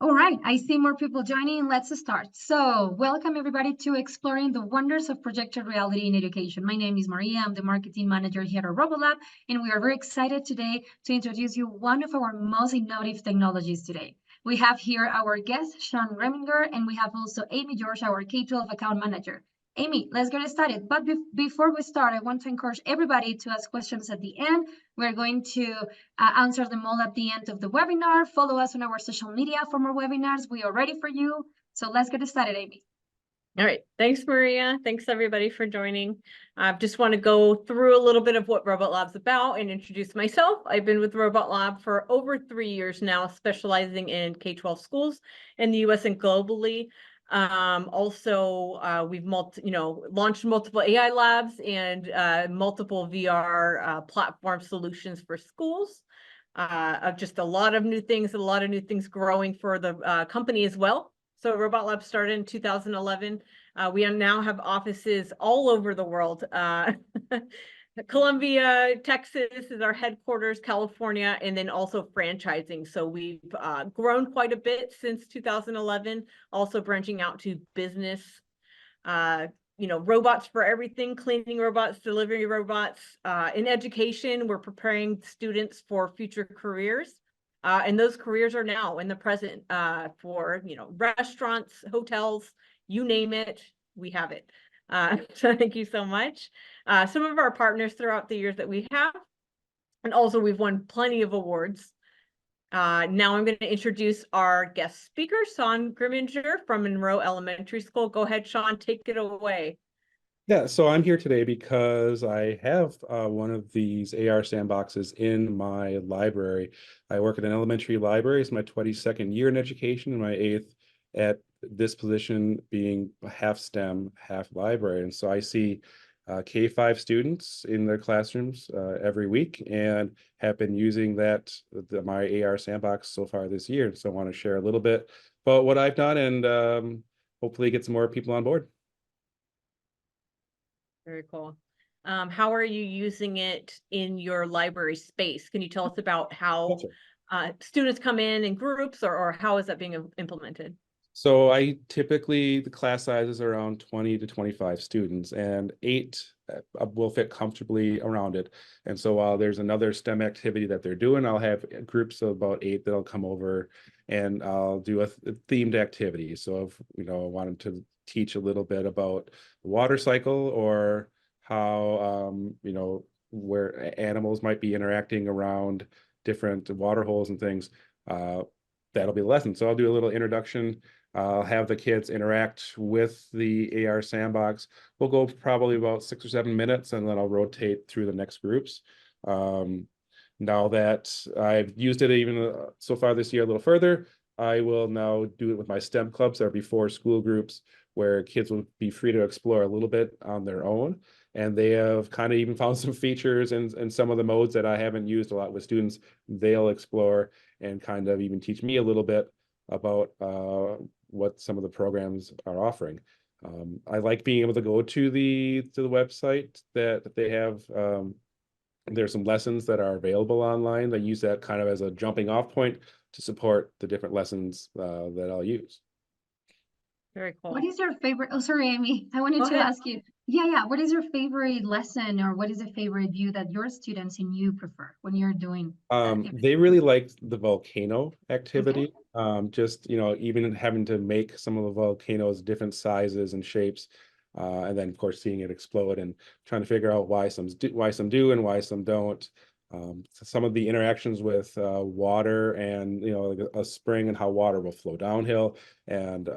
All right, I see more people joining. Let's start. So, welcome everybody to exploring the wonders of projected reality in education. My name is Maria. I'm the marketing manager here at RoboLab, and we are very excited today to introduce you one of our most innovative technologies today. We have here our guest, Sean Reminger, and we have also Amy George, our K-12 account manager. Amy, let's get started. But before we start, I want to encourage everybody to ask questions at the end. We're going to answer them all at the end of the webinar. Follow us on our social media for more webinars. We are ready for you. So let's get started, Amy. All right. Thanks, Maria. Thanks, everybody, for joining. I just want to go through a little bit of what Robot Lab's about and introduce myself. I've been with Robot Lab for over 3 years now, specializing in K-12 schools in the US and globally. We've launched multiple AI labs and multiple VR platform solutions for schools. Just a lot of new things growing for the company as well. So Robot Lab started in 2011. We now have offices all over the world. Columbia, Texas is our headquarters, California, and then also franchising. So we've grown quite a bit since 2011, also branching out to business, robots for everything, cleaning robots, delivery robots. In education, we're preparing students for future careers. And those careers are now in the present for, restaurants, hotels, you name it, we have it. So thank you so much. Some of our partners throughout the years that we have, and also we've won plenty of awards. Now I'm going to introduce our guest speaker, Sean Grimminger from Monroe Elementary School. Go ahead, Sean, take it away. Yeah, so I'm here today because I have one of these AR sandboxes in my library. I work at an elementary library. It's my 22nd year in education and my 8th at this position being half STEM, half library. And so I see K-5 students in their classrooms every week and have been using my AR sandbox so far this year. So I want to share a little bit about what I've done and hopefully get some more people on board. Very cool. How are you using it in your library space? Can you tell us about how students come in groups or how is that being implemented? So the class size is around 20 to 25 students and 8 will fit comfortably around it. And so while there's another STEM activity that they're doing, I'll have groups of about 8 that'll come over and I'll do a themed activity. So if, I wanted to teach a little bit about the water cycle or how, where animals might be interacting around different water holes and things, that'll be the lesson. So I'll do a little introduction. I'll have the kids interact with the AR sandbox. We'll go probably about 6 or 7 minutes, and then I'll rotate through the next groups. Now that I've used it even so far this year a little further, I will now do it with my STEM clubs or before school groups where kids will be free to explore a little bit on their own. And they have kind of even found some features and some of the modes that I haven't used a lot with students. They'll explore and kind of even teach me a little bit about what some of the programs are offering. I like being able to go to the website that they have. There's some lessons that are available online. I use that kind of as a jumping off point to support the different lessons that I'll use. Very cool. What is your favorite? Oh, sorry, Amy. I wanted to ask you. Yeah. What is your favorite lesson or what is a favorite view that your students and you prefer when you're doing? They really like the volcano activity. Okay. Just, even having to make some of the volcanoes different sizes and shapes. And then of course seeing it explode and trying to figure out why some do and why some don't. Some of the interactions with water and like a spring and how water will flow downhill. And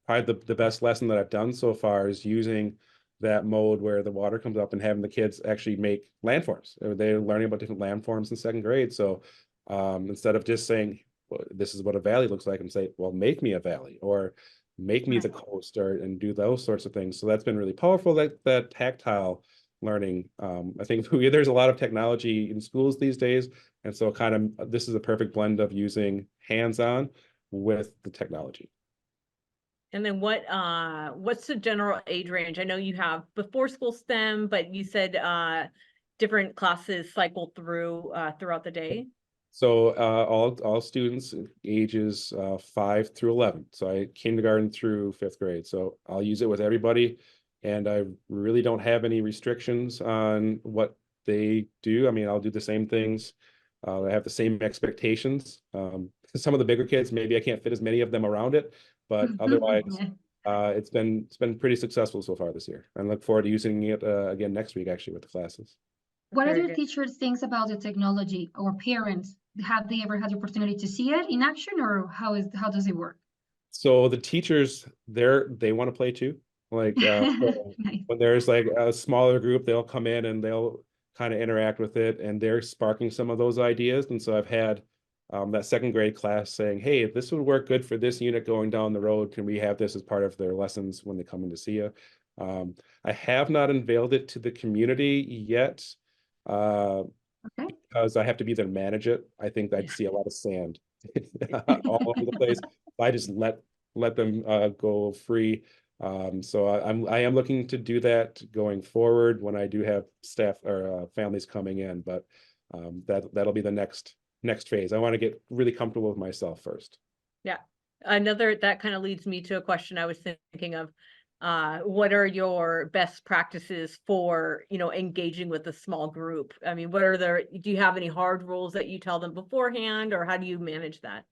probably the best lesson that I've done so far is using that mode where the water comes up and having the kids actually make landforms. They're learning about different landforms in 2nd grade. So instead of just saying, well, this is what a valley looks like, and say, well, make me a valley or make me the coast and do those sorts of things. So that's been really powerful, that tactile learning. I think there's a lot of technology in schools these days. And so this is a perfect blend of using hands-on with the technology. And then what's the general age range? I know you have before school STEM, but you said different classes cycle throughout the day. So all students ages 5 through 11. So I kindergarten through 5th grade. So I'll use it with everybody, and I really don't have any restrictions on what they do. I mean, I'll do the same things. I have the same expectations. Some of the bigger kids, maybe I can't fit as many of them around it, but otherwise, it's been pretty successful so far this year. I look forward to using it again next week, actually, with the classes. What Very other good. teachers think about the technology, or parents? Have they ever had the opportunity to see it in action, or how does it work? So the teachers, they want to play too. Like so Nice. when there's like a smaller group, they'll come in and they'll kind of interact with it, and they're sparking some of those ideas. And so I've had that 2nd grade class saying, "Hey, this would work good for this unit going down the road. Can we have this as part of their lessons when they come in to see you?" I have not unveiled it to the community yet. Okay. Because I have to be there to manage it. I think I'd see a lot of sand all over the place. I just let them go free. So I am looking to do that going forward when I do have staff or families coming in, but that'll be the next phase. I want to get really comfortable with myself first. Yeah. That kind of leads me to a question I was thinking of. What are your best practices for, engaging with a small group? I mean, do you have any hard rules that you tell them beforehand, or how do you manage that?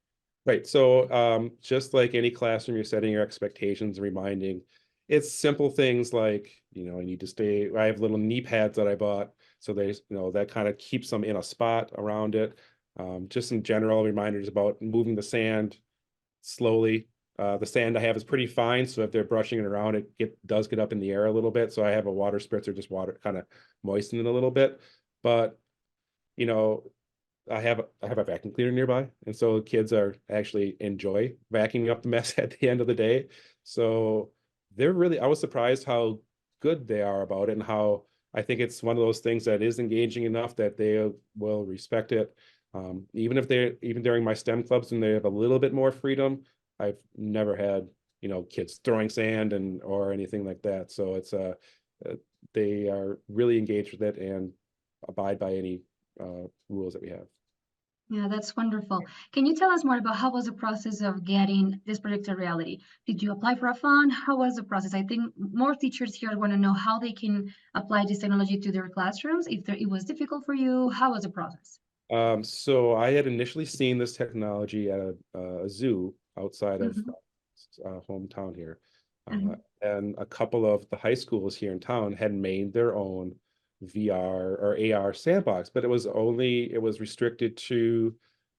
Right. So just like any classroom, you're setting your expectations and reminding. It's simple things like, I need to stay. I have little knee pads that I bought. So that kind of keeps them in a spot around it. Just some general reminders about moving the sand slowly. The sand I have is pretty fine. So if they're brushing it around, it does get up in the air a little bit. So I have a water spritzer, just water kind of moisten it a little bit. But, you know, I have a vacuum cleaner nearby, and so kids are actually enjoy vacuuming up the mess at the end of the day. So I was surprised how good they are about it, and how I think it's one of those things that is engaging enough that they will respect it. Even during my STEM clubs, when they have a little bit more freedom, I've never had, kids throwing sand or anything like that. So they are really engaged with it and abide by any rules that we have. Yeah, that's wonderful. Can you tell us more about how was the process of getting this projected reality? Did you apply for a fund? How was the process? I think more teachers here want to know how they can apply this technology to their classrooms. If it was difficult for you, how was the process? So I had initially seen this technology at a zoo outside of Mhm. hometown here. Mhm. And a couple of the high schools here in town had made their own VR or AR sandbox, but it was restricted to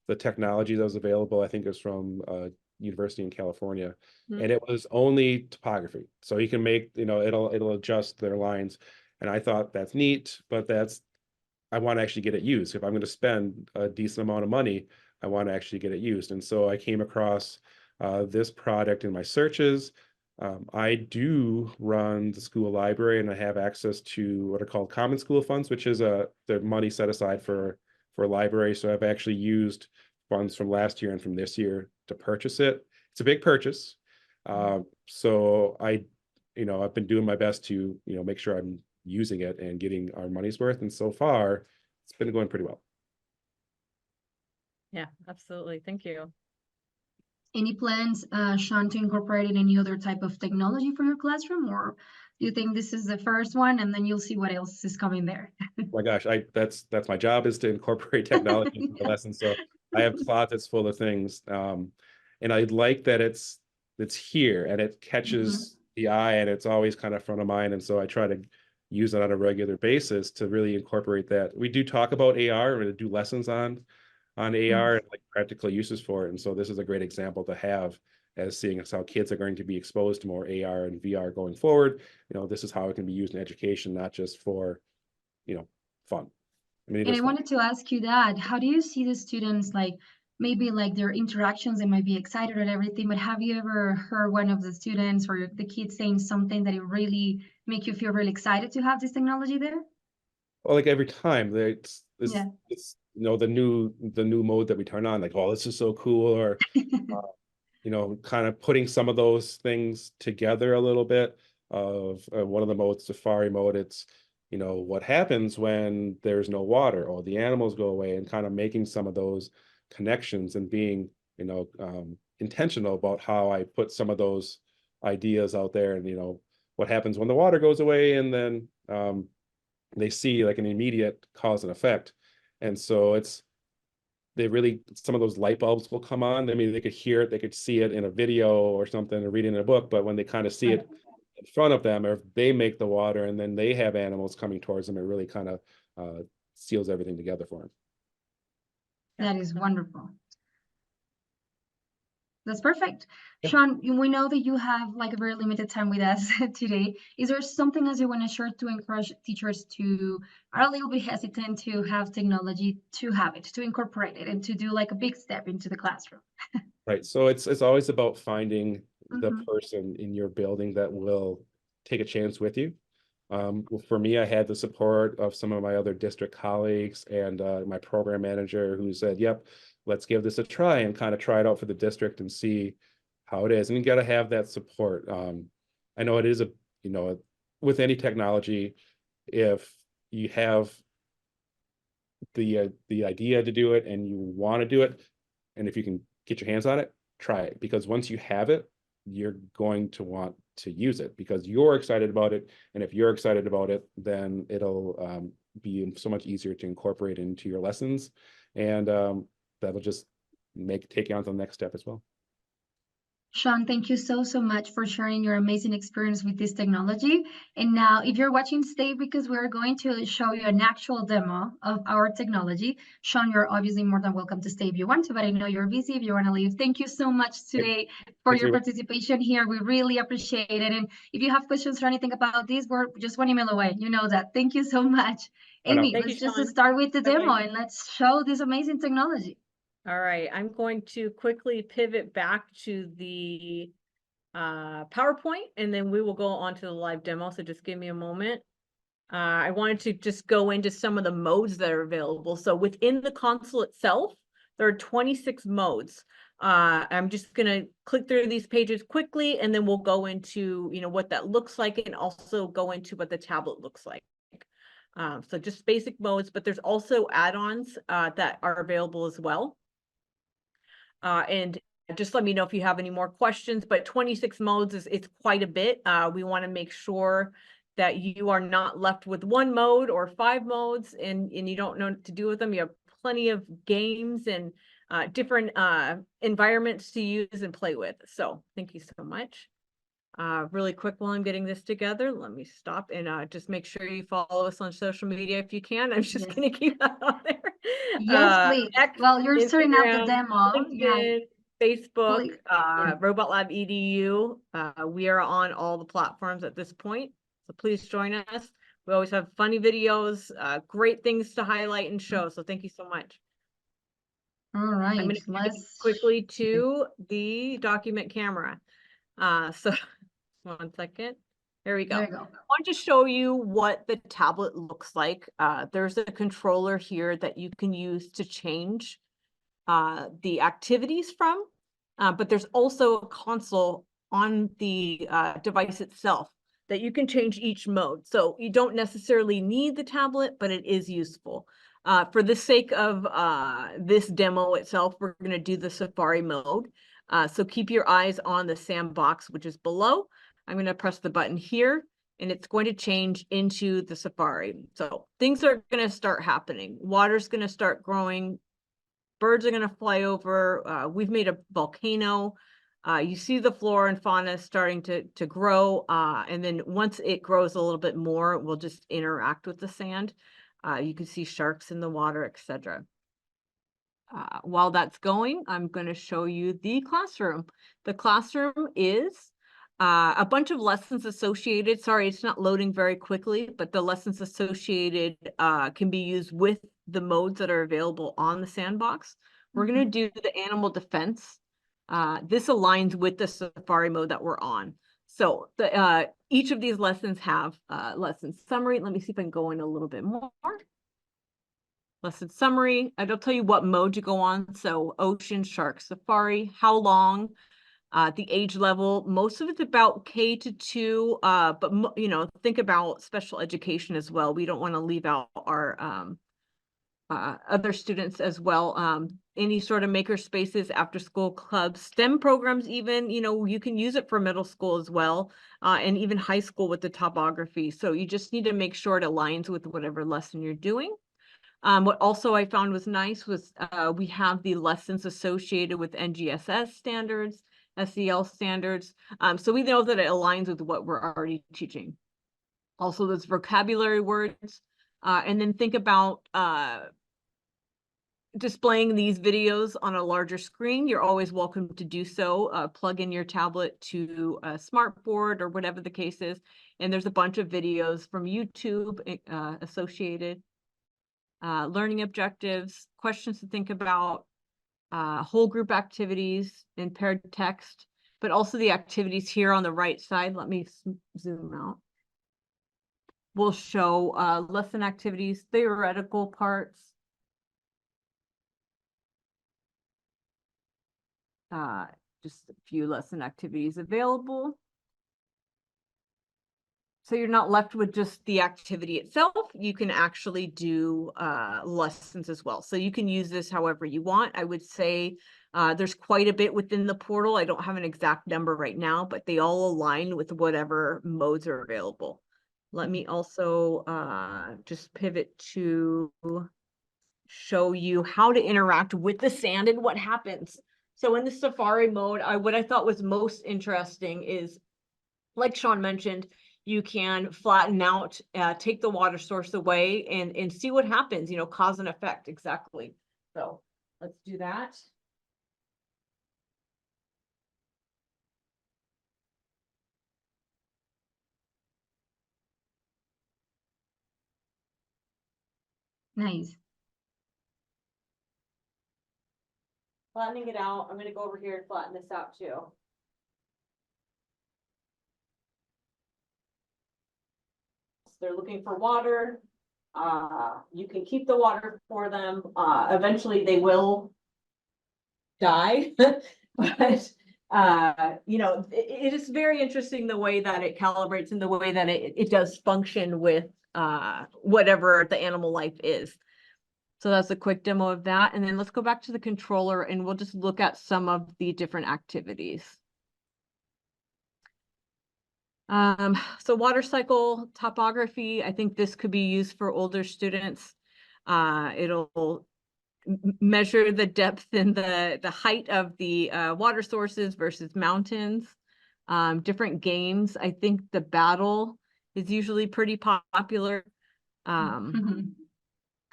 the technology that was available. I think it was from university in California, Mhm. and it was only topography. So you can make, it'll adjust their lines. And I thought that's neat, but I want to actually get it used. If I'm going to spend a decent amount of money, I want to actually get it used. And so I came across this product in my searches. I do run the school library, and I have access to what are called common school funds, which is the money set aside for a library. So I've actually used funds from last year and from this year to purchase it. It's a big purchase. So I've been doing my best to, make sure I'm using it and getting our money's worth. And so far, it's been going pretty well. Yeah, absolutely. Thank you. Any plans, Sean, to incorporate any other type of technology for your classroom, or do you think this is the first one and then you'll see what else is coming there? My gosh, that's my job, is to incorporate technology into my lessons. So I have closets full of things. And I like that it's here and it catches the eye, and it's always kind of front of mind. And so I try to use it on a regular basis to really incorporate that. We do talk about AR, and do lessons on AR and like practical uses for it. And so this is a great example to have, as seeing as how kids are going to be exposed to more AR and VR going forward. This is how it can be used in education, not just for, fun. I mean, it And is I fun. wanted to ask you that, how do you see the students, like maybe like their interactions, they might be excited and everything, but have you ever heard one of the students or the kids saying something that it really make you feel really excited to have this technology there? Well, like every time Yeah. it's the new mode that we turn on, like, oh, this is so cool, or kind of putting some of those things together a little bit of one of the modes, Safari mode. It's you know, what happens when there's no water or the animals go away, and kind of making some of those connections and being, you know, intentional about how I put some of those ideas out there. And, you know, what happens when the water goes away, and then they see like an immediate cause and effect. And so they really, some of those light bulbs will come on. I mean, they could hear it, they could see it in a video or something, or read it in a book, but when they kind of see it in front of them, or if they make the water and then they have animals coming towards them, it really kind of seals everything together for them. That is wonderful. That's perfect. Yeah. Sean, we know that you have like a very limited time with us today. Is there something else you want to share to encourage teachers to are a little bit hesitant to have technology, to have it, to incorporate it, and to do like a big step into the classroom? Right. So it's always about finding the Mhm. person in your building that will take a chance with you. Well, for me, I had the support of some of my other district colleagues and my program manager, who said, yep, let's give this a try and kind of try it out for the district and see how it is. And you got to have that support. I know it is you know, with any technology, if you have the idea to do it and you want to do it, and if you can get your hands on it, try it, because once you have it, you're going to want to use it because you're excited about it. And if you're excited about it, then it'll be so much easier to incorporate into your lessons. And that'll just take you on to the next step as well. Sean, thank you so much for sharing your amazing experience with this technology. And now, if you're watching, stay, because we're going to show you an actual demo of our technology. Sean, you're obviously more than welcome to stay if you want to, but I know you're busy if you want to leave. Thank you so much today for Thanks, your everybody. participation here. We really appreciate it. And if you have questions or anything about this, we're just one email away. You know that. Thank you so much. Bye now. Amy, Thank you, let's just Sean. start with the Bye-bye. demo and let's show this amazing technology. All right, I'm going to quickly pivot back to the PowerPoint, and then we will go on to the live demo. So just give me a moment. I wanted to just go into some of the modes that are available. So within the console itself, there are 26 modes. I'm just going to click through these pages quickly, and then we'll go into, you know, what that looks like, and also go into what the tablet looks like. So just basic modes, but there's also add-ons that are available as well. And just let me know if you have any more questions, but 26 modes it's quite a bit. We want to make sure that you are not left with one mode or 5 modes and you don't know what to do with them. You have plenty of games and different environments to use and play with. So thank you so much. Really quick, while I'm getting this together, let me stop and just make sure you follow us on social media if you can. I'm just Yes. going to keep that on there. Yes, please. X, Well, you're starting out the Instagram, demo. Yeah, LinkedIn, Facebook, please. Yeah. Robot Lab EDU. We are on all the platforms at this point, so please join us. We always have funny videos, great things to highlight and show. So thank you so much. All I'm right, going to let's quickly to the document camera. So one second. There we go. there you go. I want to show you what the tablet looks like. There's a controller here that you can use to change the activities from, but there's also a console on the device itself that you can change each mode. So you don't necessarily need the tablet, but it is useful. For the sake of this demo itself, we're going to do the Safari mode. So keep your eyes on the sandbox, which is below. I'm going to press the button here, and it's going to change into the Safari. So things are going to start happening. Water's going to start growing. Birds are going to fly over. We've made a volcano. You see the flora and fauna starting to grow. And then once it grows a little bit more, we'll just interact with the sand. You can see sharks in the water, etc. While that's going, I'm going to show you the classroom. The classroom is a bunch of lessons associated. Sorry, it's not loading very quickly, but the lessons associated can be used with the modes that are available on the sandbox. We're going to do the animal defense. This aligns with the Safari mode that we're on. So each of these lessons have lesson summary. Let me see if I can go in a little bit more. Lesson summary. It'll tell you what mode to go on. So ocean, shark, safari, how long, The age level, most of it's about K-2, but you know, think about special education as well. We don't want to leave out our other students as well. Any sort of maker spaces, after school clubs, STEM programs, even, you know, you can use it for middle school as well, and even high school with the topography. So you just need to make sure it aligns with whatever lesson you're doing. What also I found was nice was we have the lessons associated with NGSS standards, SEL standards. So we know that it aligns with what we're already teaching. Also, those vocabulary words. And then think about displaying these videos on a larger screen. You're always welcome to do so. Plug in your tablet to a smartboard or whatever the case is. And there's a bunch of videos from YouTube associated. Learning objectives, questions to think about, whole group activities in paired text, but also the activities here on the right side. Let me zoom out. We'll show lesson activities, theoretical parts, just a few lesson activities available. So you're not left with just the activity itself. You can actually do lessons as well. So you can use this however you want. I would say there's quite a bit within the portal. I don't have an exact number right now, but they all align with whatever modes are available. Let me also just pivot to show you how to interact with the sand and what happens. So in the Safari mode, what I thought was most interesting is, like Sean mentioned, you can flatten out, take the water source away and see what happens, you know, cause and effect. Exactly. So let's do that. Nice. Flattening it out. I'm going to go over here and flatten this out too. They're looking for water. You can keep the water for them. Eventually they will die, but you know, it is very interesting the way that it calibrates and the way that it does function with whatever the animal life is. So that's a quick demo of that. And then let's go back to the controller and we'll just look at some of the different activities. So water cycle topography, I think this could be used for older students. It'll measure the depth and the height of the water sources versus mountains. Different games. I think the battle is usually pretty popular.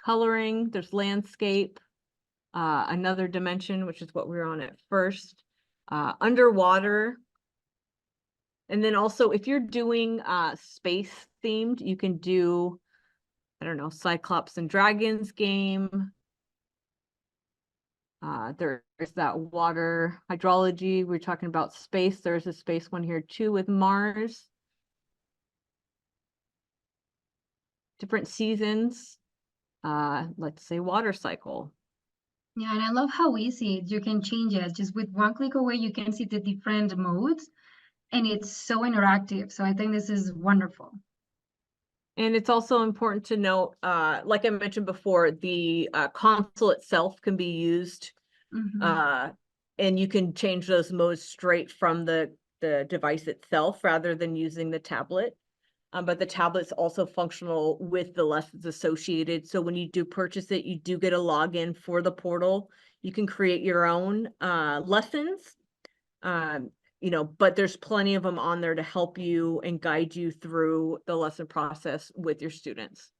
Coloring, there's landscape, another dimension, which is what we were on at first. Underwater. And then also, if you're doing space themed, you can do, I don't know, Cyclops and Dragons game. There's that water hydrology. We're talking about space. There's a space one here too with Mars. Different seasons. Let's say water cycle. Yeah, and I love how easy you can change it. Just with one click away, you can see the different modes, and it's so interactive. So I think this is wonderful. And it's also important to note, like I mentioned before, the console itself can be used, and you can change those modes straight from the device itself rather than using the tablet. But the tablet's also functional with the lessons associated. So when you do purchase it, you do get a login for the portal. You can create your own lessons, you know, but there's plenty of them on there to help you and guide you through the lesson process with your students.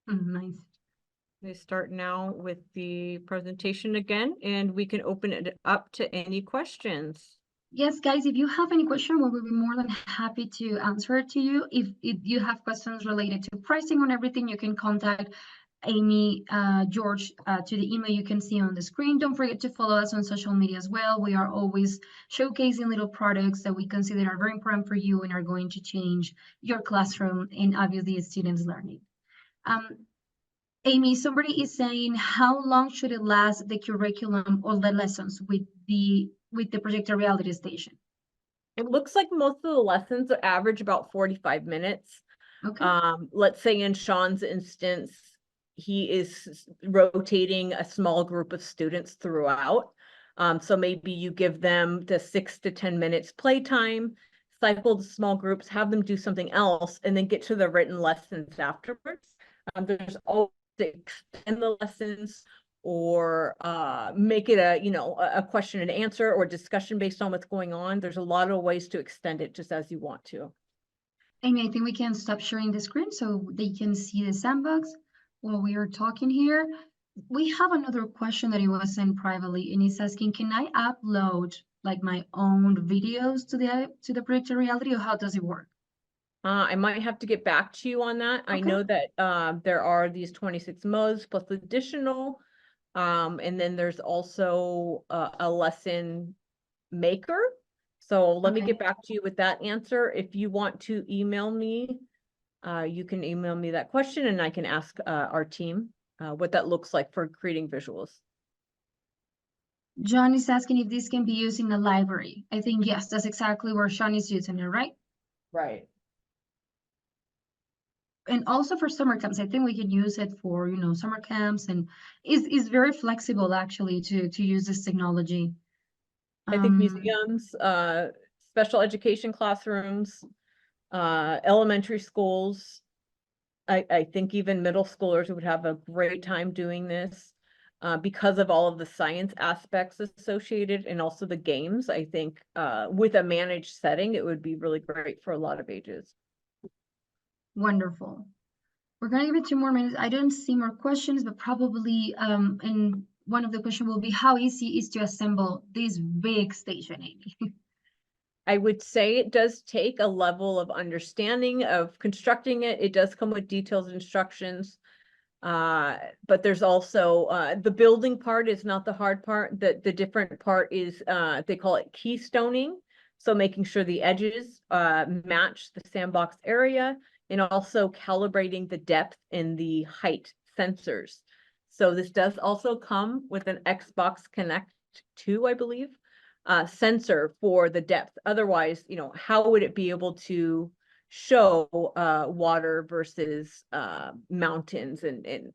Nice. We start now with the presentation again, and we can open it up to any questions. Yes, guys, if you have any question, we will be more than happy to answer it to you. If you have questions related to pricing on everything, you can contact Amy, George, to the email you can see on the screen. Don't forget to follow us on social media as well. We are always showcasing little products that we consider are very important for you and are going to change your classroom and obviously students' learning. Amy, somebody is saying, how long should it last, the curriculum or the lessons with the projected reality station? It looks like most of the lessons average about 45 minutes. Okay, Let's say in Sean's instance, he is rotating a small group of students throughout. So maybe you give them the 6 to 10 minutes playtime, cycle the small groups, have them do something else, and then get to the written lessons afterwards. There's always to extend the lessons or make it a question and answer or discussion based on what's going on. There's a lot of ways to extend it just as you want to. Amy, I think we can stop sharing the screen so they can see the sandbox while we are talking here. We have another question that he was sent privately, and he's asking, can I upload like my own videos to the projected reality, or how does it work? I might have to get back to you on that. I Okay. know that there are these 26 modes plus additional, and then there's also a lesson maker. So let me Okay. get back to you with that answer. If you want to email me, you can email me that question and I can ask our team what that looks like for creating visuals. John is asking if this can be used in a library. I think yes, that's exactly where Sean is using it, right? Right. And also for summer camps, I think we can use it for, summer camps, and is very flexible actually to use this technology. I think museums, special education classrooms, elementary schools. I think even middle schoolers would have a great time doing this because of all of the science aspects associated and also the games. I think with a managed setting, it would be really great for a lot of ages. Wonderful. We're gonna give it 2 more minutes. I don't see more questions, but probably and one of the questions will be how easy is to assemble this big station, Amy? I would say it does take a level of understanding of constructing it. It does come with detailed instructions. But there's also the building part is not the hard part. The different part is they call it keystoning. So making sure the edges match the sandbox area and also calibrating the depth and the height sensors. So this does also come with an Xbox Connect 2, I believe, sensor for the depth. Otherwise, how would it be able to show water versus mountains and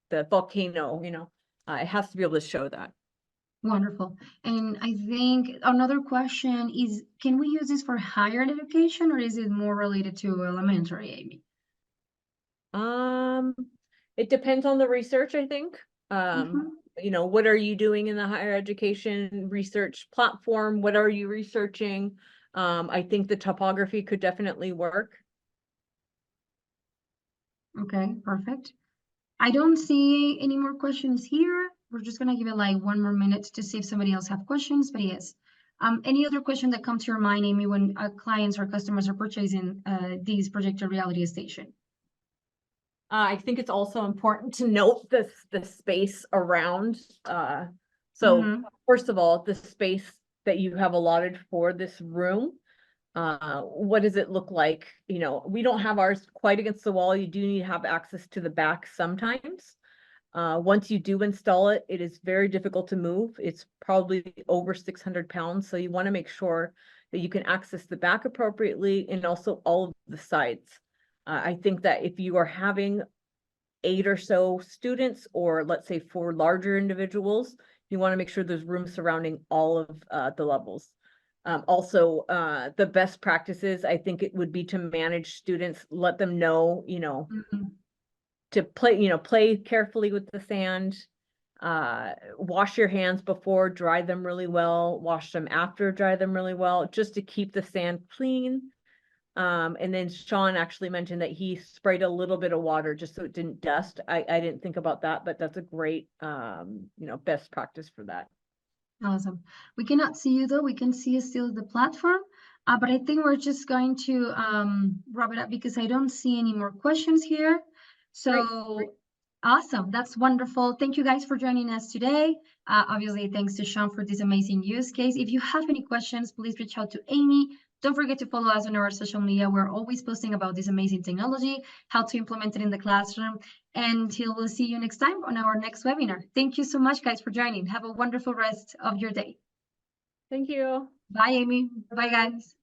the volcano, it has to be able to show that. Wonderful. And I think another question is, can we use this for higher education, or is it more related to elementary, Amy? It depends on the research, I think. What are you doing in the higher education research platform? What are you researching? I think the topography could definitely work. Okay, perfect. I don't see any more questions here. We're just gonna give it like 1 more minute to see if somebody else have questions, but yes. Any other question that comes to your mind, Amy, when clients or customers are purchasing these projected reality station? I think it's also important to note the space around. So first of all, the space that you have allotted for this room, what does it look like? We don't have ours quite against the wall. You do need to have access to the back sometimes. Once you do install it, it is very difficult to move. It's probably over 600 pounds. So you want to make sure that you can access the back appropriately and also all of the sides. I think that if you are having 8 or so students, or let's say 4 larger individuals, you want to make sure there's room surrounding all of the levels. Also, the best practices, I think it would be to manage students, let them know, to play carefully with the sand, wash your hands before, dry them really well, wash them after, dry them really well, just to keep the sand clean. And then Sean actually mentioned that he sprayed a little bit of water just so it didn't dust. I didn't think about that, but that's a great, best practice for that. Awesome. We cannot see you though. We can see you still the platform, but I think we're just going to wrap it up because I don't see any more questions here. So Great. Awesome. That's wonderful. Thank you guys for joining us today. Obviously, thanks to Sean for this amazing use case. If you have any questions, please reach out to Amy, Don't forget to follow us on our social media. We're always posting about this amazing technology, how to implement it in the classroom. Until we'll see you next time on our next webinar. Thank you so much, guys, for joining. Have a wonderful rest of your day. Thank you. Bye, Amy. Bye, guys.